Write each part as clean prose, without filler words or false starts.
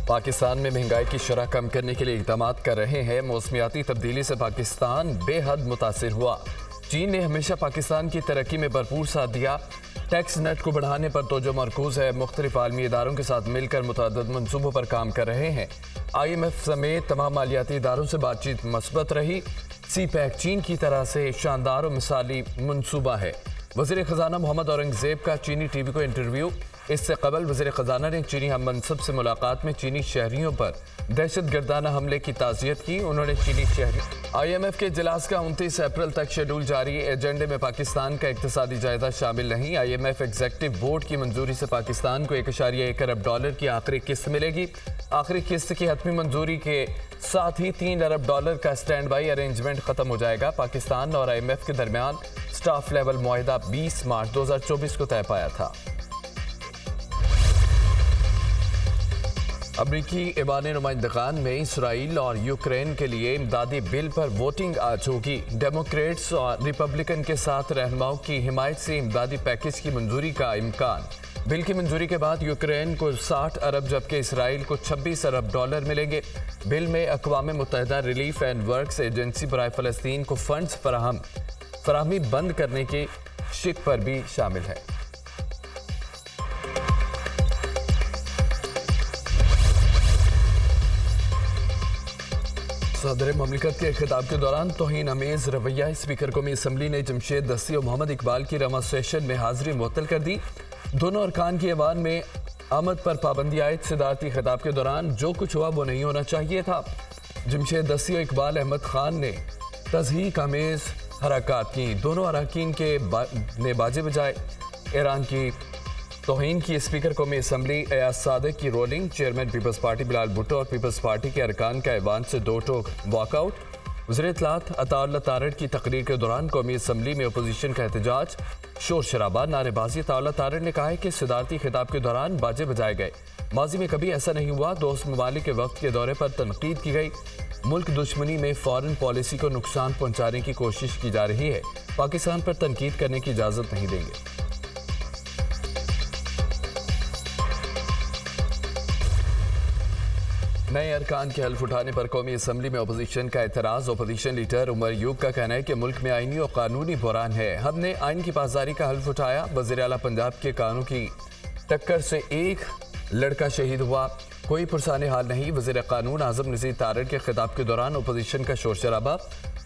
पाकिस्तान में महंगाई की शरह कम करने के लिए इक़दाम कर रहे हैं। मौसमियाती तब्दीली से पाकिस्तान बेहद मुतासिर हुआ। चीन ने हमेशा पाकिस्तान की तरक्की में भरपूर साथ दिया। टैक्स नेट को बढ़ाने पर तवज्जो मरकूज है। मुख्तलिफ आलमी इदारों के साथ मिलकर मुतअद्दिद मनसूबों पर काम कर रहे हैं। IMF समेत तमाम मालियाती इदारों से बातचीत मस्बत रही। CPEC चीन की तरह से शानदार और मिसाली मनसूबा है। वज़ीर ख़जाना मोहम्मद औरंगज़ेब का चीनी TV को इंटरव्यू। इससे कबल वज़ीर ख़जाना ने चीनी हम मनसब से मुलाकात में चीनी शहरियों पर दहशत गर्दाना हमले की ताज़ियत की। उन्होंने चीनी शहरी IMF के इजलास का 29 अप्रैल तक शेड्यूल जारी। एजेंडे में पाकिस्तान का इक़्तिसादी जायजा शामिल नहीं। IMF एग्जीक्यूटिव बोर्ड की मंजूरी से पाकिस्तान को $1.1 अरब की आखिरी किस्त मिलेगी। आखिरी किस्त की हतमी मंजूरी के साथ ही $3 अरब का स्टैंड बाई अरेंजमेंट खत्म हो जाएगा। पाकिस्तान और IMF के दरमियान स्टाफ लेवल मुआहिदा 20 मार्च 2024 को तय पाया था। अमरीकी ऐवान नुमाइंदगान में इसराइल और यूक्रेन के लिए इमदादी बिल पर वोटिंग आज होगी। डेमोक्रेट्स और रिपब्लिकन के साथ रहनुमाओं की हिमायत से इमदादी पैकेज की मंजूरी का इम्कान। बिल की मंजूरी के बाद यूक्रेन को 60 अरब जबकि इसराइल को $26 अरब मिलेंगे। बिल में अक़वाम मुत्तहिदा रिलीफ एंड वर्क्स एजेंसी बराए फ़लस्तीन को फंड्स फराहमी बंद करने की शिक पर भी शामिल है। सदर ममलिकत के खिताब के दौरान तौहीन अमेज़ रवैया स्पीकर कौमी असम्बली ने जमशेद दस्ती और मोहम्मद इकबाल की रवा सेशन में हाजिरी मुअत्तल कर दी। दोनों अरकान की ऐवान में आमद पर पाबंदी आयत सदारती खिताब के दौरान जो कुछ हुआ वो नहीं होना चाहिए था। जमशेद दस्ती और इकबाल अहमद खान ने तज़हीक अमेज़ हरकत की। दोनों अरकान ने बाजे बजाए। ईरान की तौहीन की स्पीकर कौमी असम्बली एयाज सादिक की ruling. Chairman people's party Bilal Bhutto और पीपल्स पार्टी के अरकान का ऐवान से दो टोक वॉकआउट। वज़ीर इत्तलात अताउल्लाह तारड़ की तकरीर के दौरान कौमी असम्बली में अपोजिशन का एहतजाज, शोर शराबा, नारेबाजी। अताउल्लाह तारड़ ने कहा है कि सदारती खिताब के दौरान बाजे बजाए गए। माजी में कभी ऐसा नहीं हुआ। दोस्त ममालिक के वक्त के दौरे पर तनकीद की गई। मुल्क दुश्मनी में फॉरेन पॉलिसी को नुकसान पहुँचाने की कोशिश की जा रही है। पाकिस्तान पर तनकीद करने की इजाज़त नहीं देंगे। नए अरकान के हल्फ उठाने पर कौमी असम्बली में अपोजिशन का एतराज़। अपोजिशन लीडर उमर यूब का कहना है कि मुल्क में आईनी और कानूनी बहरान है। हमने आइन की पासदारी का हल्फ उठाया। वज़ीर आला पंजाब के कानून की टक्कर से एक लड़का शहीद हुआ। कोई पुरसाने हाल नहीं। वज़ीर कानून आज़म नज़ीर तारड़ के खिताब के दौरान अपोजिशन का शोर शराबा,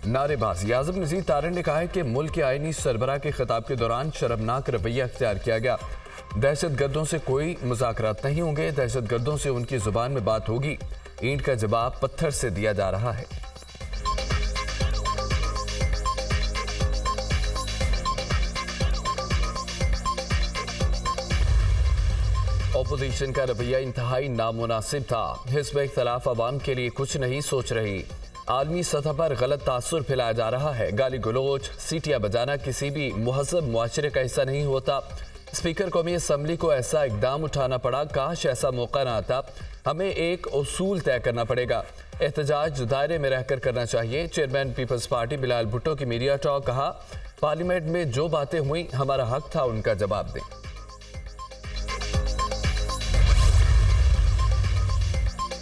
नारेबाजी। आज़म नज़ीर तारड़ ने कहा है कि मुल्क के आईनी सरबराह के खिताब के दौरान शर्मनाक रवैया अख्तियार किया गया। दहशत गर्दों से कोई मुज़ाकरात नहीं होंगे। दहशत गर्दों से उनकी ज़ुबान में बात होगी। ईंट का जवाब पत्थर से दिया जा रहा है। अपोजिशन का रवैया इंतहाई नामुनासिब था। हिज़्ब इख्तिलाफ अवाम के लिए कुछ नहीं सोच रही। आलमी सतह पर गलत तासुर फैलाया जा रहा है। गाली गलोच, सीटियां बजाना किसी भी मुहज़्ज़ब मुआशरे का हिस्सा नहीं होता। स्पीकर कौमी असम्बली को ऐसा इकदाम उठाना पड़ा। काश ऐसा मौका ना आता। हमें एक उसूल तय करना पड़ेगा। एहतजाज दायरे में रहकर करना चाहिए। Chairman people's party Bilal Bhutto की मीडिया टॉक। कहा, पार्लियामेंट में जो बातें हुई हमारा हक था उनका जवाब दें।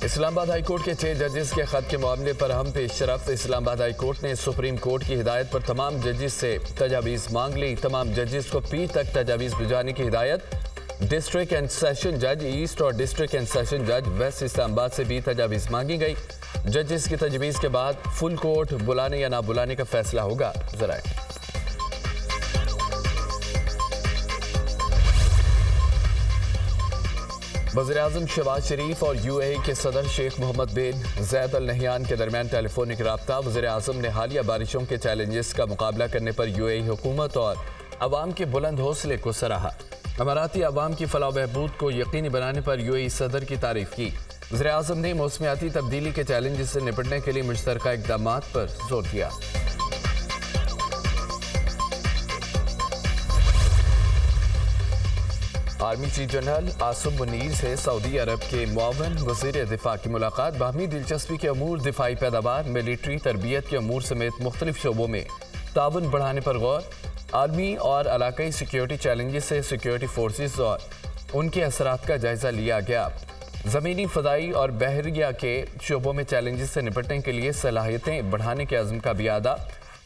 इस्लामाबाद हाई कोर्ट के 6 जजेस के खत के मामले पर हम पेशरफ्त। इस्लामाबाद हाई कोर्ट ने सुप्रीम कोर्ट की हिदायत पर तमाम जजेस से तजावीज़ मांग ली। तमाम जजेस को पीर तक तजावीज़ भिजवाने की हिदायत। डिस्ट्रिक्ट एंड सेशन जज ईस्ट और डिस्ट्रिक्ट एंड सेशन जज वेस्ट इस्लामाबाद से भी तजावीज़ मांगी गई। जजेस की तजवीज़ के बाद फुल कोर्ट बुलाने या ना बुलाने का फैसला होगा। जरा वज़ीर-ए-आज़म शहबाज शरीफ और UAE के सदर शेख मोहम्मद बिन ज़ायद अल नहयान के दरमियान टेलीफोनिक रब्ता। वज़ीर-ए-आज़म ने हालिया बारिशों के चैलेंजेस का मुकाबला करने पर UAE हुकूमत और अवाम के बुलंद हौसले को सराहा। अमाराती अवाम की फलाह बहबूद को यकीनी बनाने पर UAE सदर की तारीफ की। वज़ीर-ए-आज़म ने मौसमियाती तब्दीली के चैलेंजेस से निपटने के लिए मुश्तरका इक़दामात पर जोर दिया। Army chief general Asim Munir से सऊदी अरब के मुआवन वज़ीर दिफा की मुलाकात। बाहमी दिलचस्पी के अमूर, दिफाई पैदावार, मिलिट्री तरबियत के अमूर समेत मुख्तलिफ शोबों में ताउन बढ़ाने पर गौर। आर्मी और इलाकाई सिक्योरिटी चैलेंजेस से सिक्योरिटी फोर्सेस और उनके असरात का जायजा लिया गया। ज़मीनी, फ़ज़ाई और बहरिया के शोबों में चैलेंजेस से निपटने के लिए सलाहियतें बढ़ाने के अज़्म का भी अदा।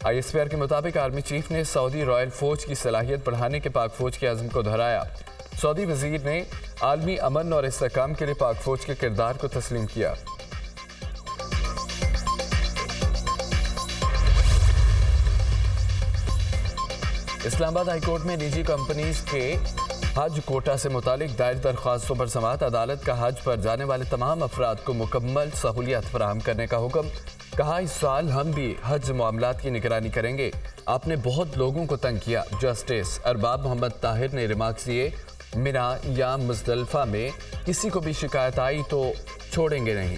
ISPR के मुताबिक आर्मी चीफ ने सऊदी रॉयल फ़ौज की सलाहियत बढ़ाने के पाक फ़ौज के अज़्म को दोहराया। सऊदी वज़ीर ने आलमी अमन और इस्तेहकाम के लिए पाक फ़ौज के किरदार को तस्लीम किया। इस्लामाबाद हाईकोर्ट में निजी कंपनीज के हज कोटा से मुतालिक दायर दरख्वास्तों पर समाअत। अदालत का हज पर जाने वाले तमाम अफराद को मुकम्मल सहूलियत फराहम करने का हुक्म। कहा, इस साल हम भी हज मामलात की निगरानी करेंगे। आपने बहुत लोगों को तंग किया। जस्टिस अरबाब मोहम्मद ताहिर ने रिमार्क्स दिए, मिना या मुज़दलिफ़ा में किसी को भी शिकायत आई तो छोड़ेंगे नहीं।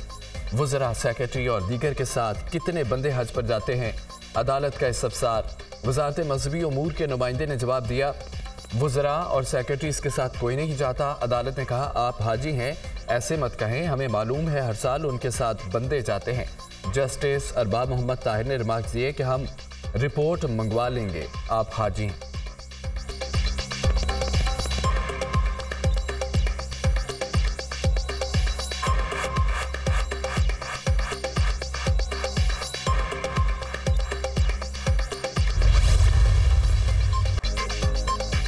वज़रा, सेक्रेटरी और दीगर के साथ कितने बंदे हज पर जाते हैं? अदालत का इस्तफसार। वज़ारत मज़हबी उमूर के नुमाइंदे ने जवाब दिया, वज़रा और सेक्रेटरीज के साथ कोई नहीं जाता। अदालत ने कहा, आप हाजी हैं, ऐसे मत कहें, हमें मालूम है हर साल उनके साथ बंदे जाते हैं। जस्टिस अरबाब मोहम्मद ताहिर ने रिमार्क दिए कि हम रिपोर्ट मंगवा लेंगे, आप हाजी हैं।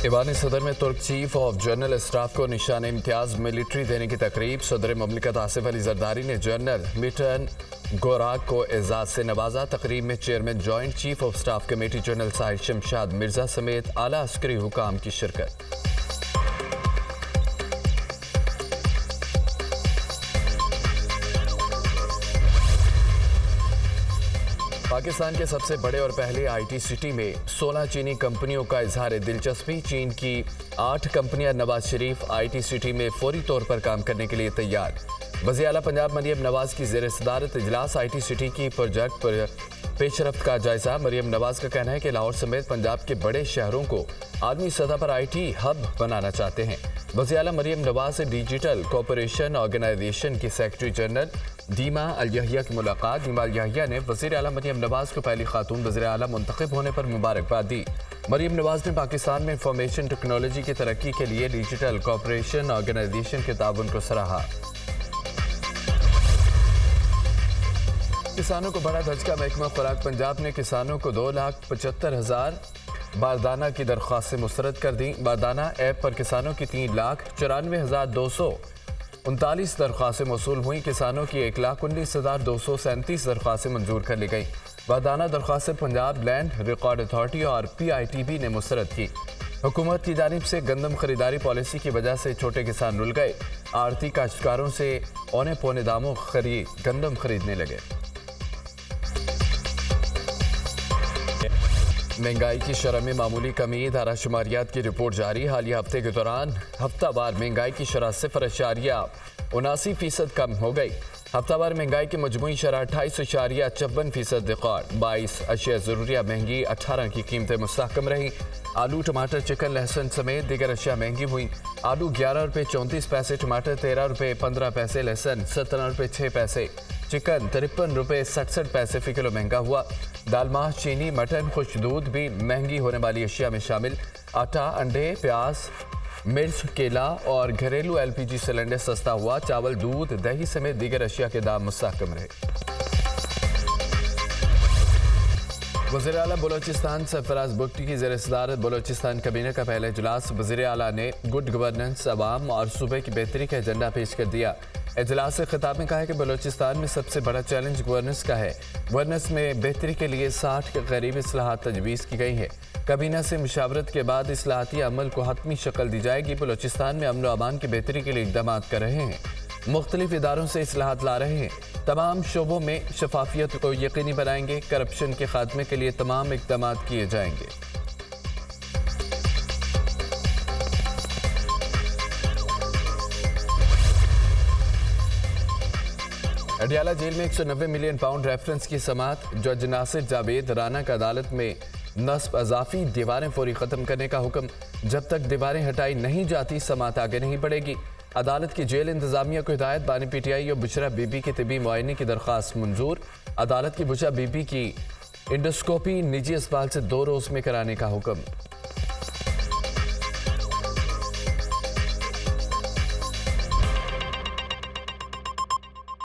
ईवान सदर में तुर्क चीफ ऑफ जनरल स्टाफ को निशान इम्तियाज मिलिट्री देने की तकरीब। सदर ममलिकत आसिफ अली जरदारी ने जनरल मिटन गोराक को एजाज से नवाजा। तकरीब में chairman joint chief of staff committee general Sahir Shamshad Mirza समेत आला अस्करी हुकाम की शिरकत। पाकिस्तान के सबसे बड़े और पहले IT सिटी में 16 चीनी कंपनियों का इजहार दिलचस्पी। चीन की 8 कंपनियां नवाज शरीफ IT सिटी में फौरी तौर पर काम करने के लिए तैयार। वज़ीर आला पंजाब मरियम नवाज की ज़ेर सदारत इजलास। IT सिटी की प्रोजेक्ट पर पेशरफ्त का जायजा। मरियम नवाज का कहना है कि लाहौर समेत पंजाब के बड़े शहरों को आलमी सतह पर IT हब बनाना चाहते हैं। वज़ीर आला मरियम नवाज से डिजिटल कॉरपोरेशन ऑर्गेनाइजेशन की सेक्रेटरी जनरल दीमा अल यहिया की मुलाकात। दीमा अल यहिया ने वज़ीर आला मरियम नवाज को पहली खातून वज़ीर आला मुंतखब होने पर मुबारकबाद दी। मरियम नवाज ने पाकिस्तान में इंफॉर्मेशन टेक्नोलॉजी की तरक्की के लिए डिजिटल कॉरपोरेशन ऑर्गेनाइजेशन के ताउन को सराहा। किसानों को बड़ा धचका। महकमा खुराक पंजाब ने किसानों को 2,75,000 बारदाना की दरख्वास्तें मुस्तरद कर दी। बारदाना ऐप पर किसानों की 3,94,239 दरख्वास्तें मौसूल हुई। किसानों की 1,19,237 दरख्वास्तें मंजूर कर ली गई। बारदाना दरख्वास्तें पंजाब लैंड रिकॉर्ड अथॉरिटी और PITB ने मुस्तरद की। हुकूमत की जानिब से गंदम खरीदारी पॉलिसी की वजह से छोटे किसान रुल गए। आड़ती काश्तकारों से औने पौने दामों गंदम खरीदने लगे। महंगाई की शरह में मामूली कमी। इदारा शुमारियात की रिपोर्ट जारी। हालिया हफ्ते के दौरान हफ्तावार महंगाई की शरह 0.79% कम हो गई। हफ्तावार महंगाई की मजमूई शरह 28.54% रिकॉर्ड। 22 अशिया ज़रूरिया महंगी। 18 की कीमतें मुस्तहकम रही। आलू, टमाटर, चिकन, लहसुन समेत दीगर अशिया महंगी हुई। आलू 11 रुपये 34 पैसे, टमाटर 13 रुपये 15 पैसे, लहसुन 17 रुपये 6 पैसे, चिकन 53 रुपये 67 पैसे फी किलो महंगा हुआ। दाल, माह, चीनी, मटन, खुश्क दूध भी महंगी होने वाली अशिया में शामिल। आटा, अंडे, प्याज, मिर्च, केला और घरेलू LPG सिलेंडर सस्ता हुआ। चावल, दूध, दही समेत दीगर अशिया के दाम मुस्तहकम रहे। वज़ीर आला बलोचिस्तान सरफराज बुगटी की ज़ेर सदारत बलोचिस्तान कबीना का पहला इजलास। वज़ीर आला ने गुड गवर्नेंस, अवाम और सूबे की बेहतरी का एजेंडा पेश कर दिया। इजलास से खिताब में कहा है कि बलोचिस्तान में सबसे बड़ा चैलेंज गवर्नेंस का है। गवर्नेंस में बेहतरी के लिए 60 के करीब इस्लाहात तजवीज़ की गई है। कबीना से मुशावरत के बाद इस्लाहाती अमल को हतमी शक्ल दी जाएगी। बलोचिस्तान में अमन व अमान की बेहतरी के लिए इक़दाम कर रहे हैं। मुख्तलिफ इदारों से इस्लाहात ला रहे हैं। तमाम शोबों में शफाफियत को यकीनी बनाएंगे। करप्शन के खात्मे के लिए तमाम इक़दाम किए जाएंगे। अडियाला जेल में 190 मिलियन पाउंड रेफरेंस की समात। जज नासिर जावेद राना का अदालत में नस्ब अजाफी दीवारें फौरी ख़त्म करने का हुक्म। जब तक दीवारें हटाई नहीं जाती समात आगे नहीं बढ़ेगी। अदालत की जेल इंतजामिया को हिदायत। बानी PTI और बुशरा बीबी के तिबी मुआयने की दरख्वास्त मंजूर। अदालत की बुशरा बीबी की इंडोस्कोपी निजी अस्पताल से 2 रोज़ में कराने का हुक्म।